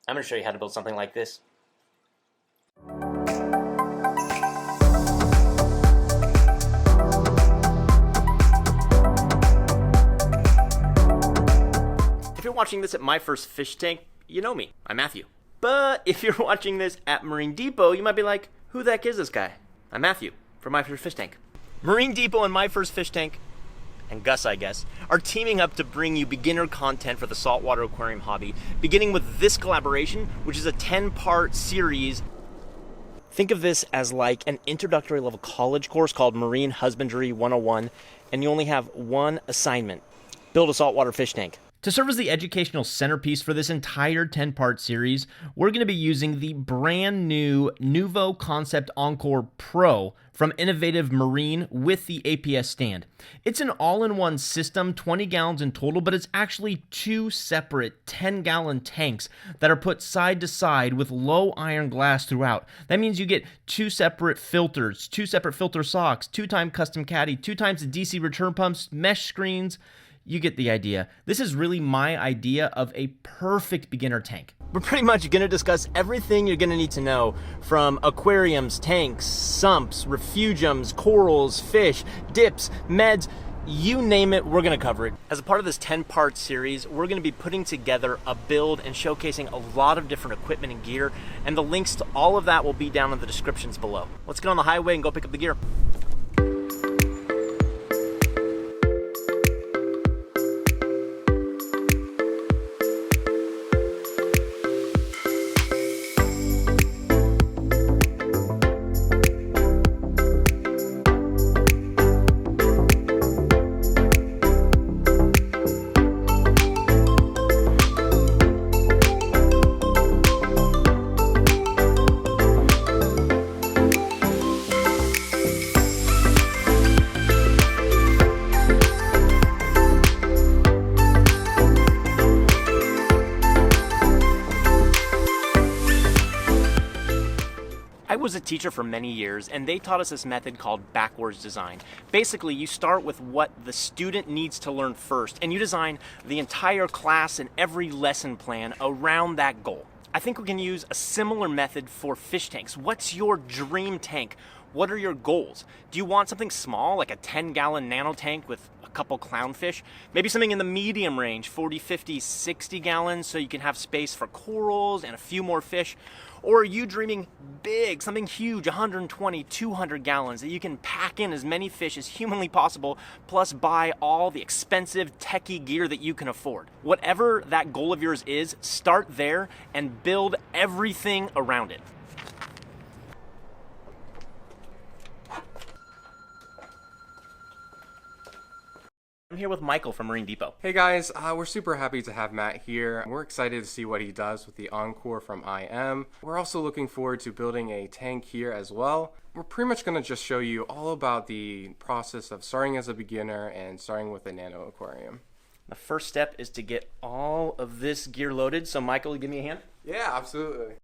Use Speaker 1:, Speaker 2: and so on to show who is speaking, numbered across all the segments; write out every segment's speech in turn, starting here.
Speaker 1: I'm going to show you how to build something like this. If you're watching this at my first fish tank, you know me. I'm Matthew. But if you're watching this at Marine Depot, you might be like, who the heck is this guy? I'm Matthew from My First Fish Tank. Marine Depot and My First Fish Tank, and Gus, I guess, are teaming up to bring you beginner content for the saltwater aquarium hobby, beginning with this collaboration, which is a 10-part series. Think of this as like an introductory level college course called Marine Husbandry 101, and you only have one assignment: build a saltwater fish tank. To serve as the educational centerpiece for this entire 10-part series, we're going to be using the brand new Nuvo Concept Encore Pro from Innovative Marine with the APS stand. It's an all-in-one system, 20 gallons in total, but it's actually two separate 10-gallon tanks that are put side to side with low iron glass throughout. That means you get two separate filters, two separate filter socks, 2-time custom caddy, 2 times the DC return pumps, mesh screens. You get the idea. This is really my idea of a perfect beginner tank. We're pretty much going to discuss everything you're going to need to know, from aquariums, tanks, sumps, refugiums, corals, fish, dips, meds, you name it, we're going to cover it. As a part of this 10-part series, we're going to be putting together a build and showcasing a lot of different equipment and gear, and the links to all of that will be down in the descriptions below. Let's get on the highway and go pick up the gear. I was a teacher for many years, and they taught us this method called backwards design. Basically, you start with what the student needs to learn first, and you design the entire class and every lesson plan around that goal. I think we can use a similar method for fish tanks. What's your dream tank? What are your goals? Do you want something small, like a 10-gallon nano tank with a couple clownfish? Maybe something in the medium range, 40, 50, 60 gallons, so you can have space for corals and a few more fish? Or are you dreaming big, something huge, 120, 200 gallons, that you can pack in as many fish as humanly possible, plus buy all the expensive techie gear that you can afford? Whatever that goal of yours is, start there and build everything around it. I'm here with Michael from Marine Depot.
Speaker 2: Hey guys, we're super happy to have Matt here. We're excited to see what he does with the Encore from IM. We're also looking forward to building a tank here as well. We're pretty much going to just show you all about the process of starting as a beginner and starting with a nano aquarium.
Speaker 1: The first step is to get all of this gear loaded. So Michael, give me a hand.
Speaker 2: Yeah, absolutely.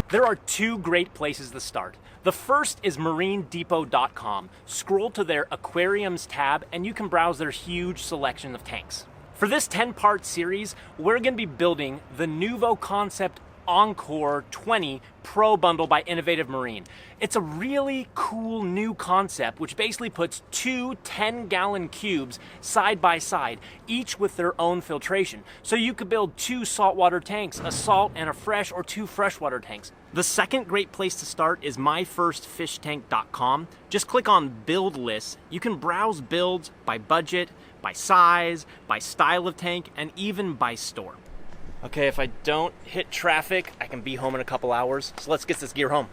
Speaker 1: There are two great places to start. The first is marinedepot.com. Scroll to their Aquariums tab and you can browse their huge selection of tanks. For this 10-part series, we're going to be building the Nuvo Concept Encore 20 Pro Bundle by Innovative Marine. It's a really cool new concept which basically puts two 10-gallon cubes side by side, each with their own filtration. So you could build two saltwater tanks, a salt and a fresh, or two freshwater tanks. The second great place to start is myfirstfishtank.com. Just click on build lists. You can browse builds by budget, by size, by style of tank, and even by store. Okay, if I don't hit traffic, I can be home in a couple hours. So let's get this gear home.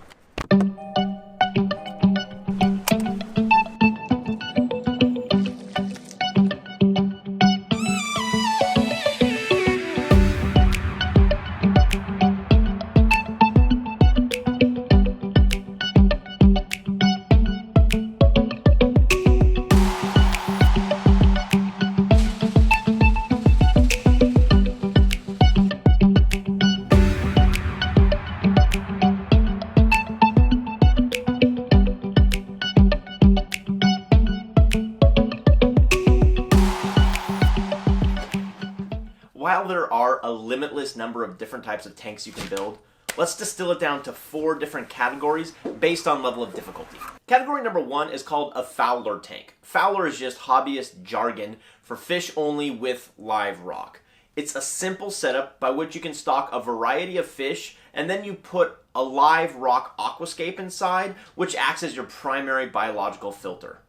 Speaker 1: there are a limitless number of different types of tanks you can build, let's distill it down to 4 different categories based on level of difficulty. Category number 1 is called a fowler tank. Fowler is just hobbyist jargon for fish only with live rock. It's a simple setup by which you can stock a variety of fish and then you put a live rock aquascape inside, which acts as your primary biological filter.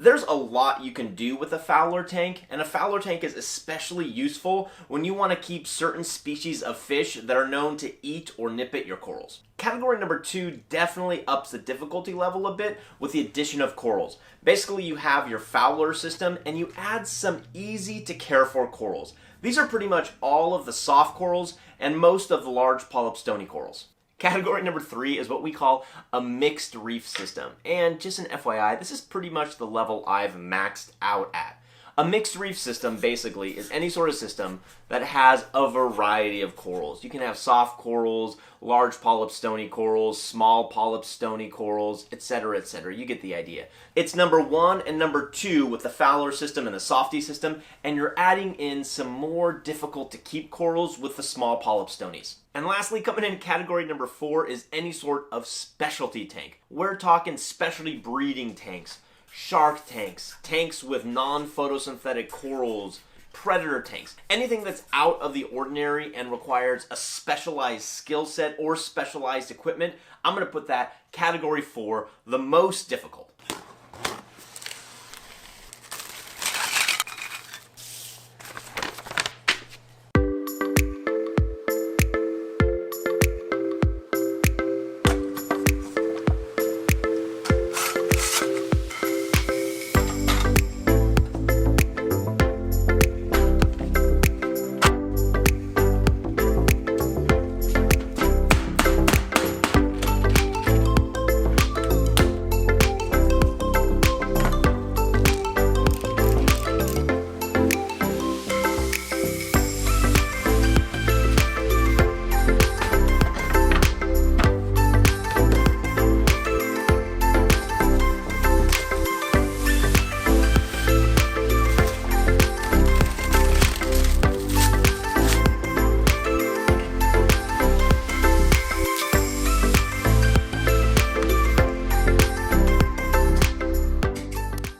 Speaker 1: There's a lot you can do with a fowler tank, and a fowler tank is especially useful when you want to keep certain species of fish that are known to eat or nip at your corals. Category number 2 definitely ups the difficulty level a bit with the addition of corals. Basically, you have your fowler system and you add some easy to care for corals. These are pretty much all of the soft corals and most of the large polyp stony corals. Category number 3 is what we call a mixed reef system. And just an FYI, this is pretty much the level I've maxed out at. A mixed reef system basically is any sort of system that has a variety of corals. You can have soft corals, large polyp stony corals, small polyp stony corals, etc., etc. You get the idea. It's number 1 and number 2 with the fowler system and the softy system, and you're adding in some more difficult to keep corals with the small polyp stonies. And lastly, coming in category number 4 is any sort of specialty tank. We're talking specialty breeding tanks, shark tanks, tanks with non-photosynthetic corals, predator tanks, anything that's out of the ordinary and requires a specialized skill set or specialized equipment. I'm going to put that category 4, the most difficult.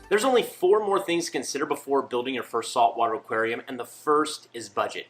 Speaker 1: There's only 4 more things to consider before building your first saltwater aquarium, and the first is budget.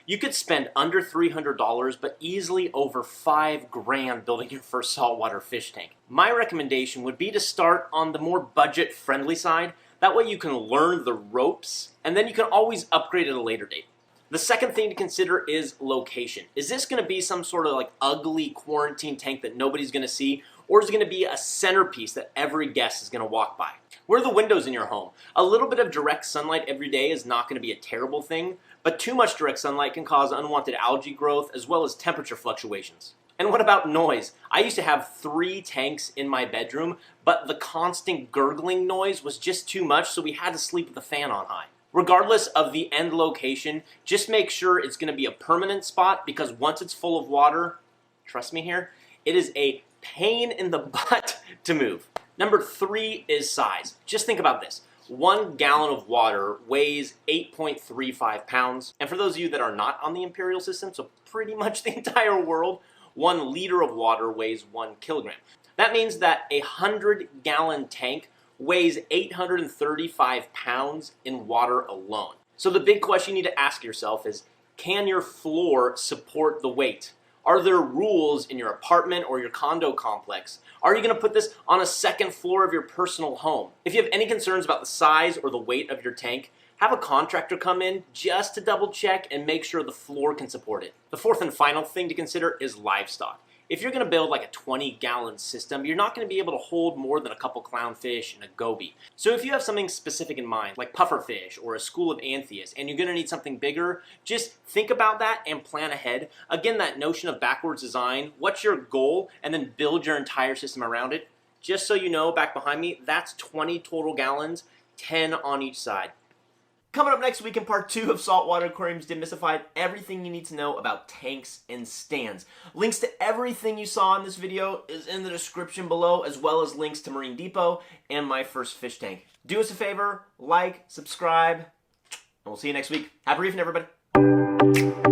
Speaker 1: You could spend under $300, but easily over $5 grand building your first saltwater fish tank. My recommendation would be to start on the more budget-friendly side. That way you can learn the ropes, and then you can always upgrade at a later date. The second thing to consider is location. Is this going to be some sort of like ugly quarantine tank that nobody's going to see, or is it going to be a centerpiece that every guest is going to walk by? Where are the windows in your home? A little bit of direct sunlight every day is not going to be a terrible thing, but too much direct sunlight can cause unwanted algae growth as well as temperature fluctuations. And what about noise? I used to have 3 tanks in my bedroom, but the constant gurgling noise was just too much, so we had to sleep with the fan on high. Regardless of the end location, just make sure it's going to be a permanent spot, because once it's full of water, trust me here, it is a pain in the butt to move. Number 3 is size. Just think about this. 1 gallon of water weighs 8.35 pounds. And for those of you that are not on the imperial system, so pretty much the entire world, 1 liter of water weighs 1 kilogram. That means that a 100-gallon tank weighs 835 pounds in water alone. So the big question you need to ask yourself is, can your floor support the weight? Are there rules in your apartment or your condo complex? Are you going to put this on a second floor of your personal home? If you have any concerns about the size or the weight of your tank, have a contractor come in just to double check and make sure the floor can support it. The fourth and final thing to consider is livestock. If you're going to build like a 20-gallon system, you're not going to be able to hold more than a couple clownfish and a goby. So if you have something specific in mind, like pufferfish or a school of anthias, and you're going to need something bigger, just think about that and plan ahead. Again, that notion of backwards design, what's your goal, and then build your entire system around it. Just so you know, back behind me, that's 20 total gallons, 10 on each side. Coming up next week in part 2 of Saltwater Aquariums Demystified, everything you need to know about tanks and stands. Links to everything you saw in this video is in the description below, as well as links to Marine Depot and my first fish tank. Do us a favor, like, subscribe, and we'll see you next week. Happy reefing, everybody. you.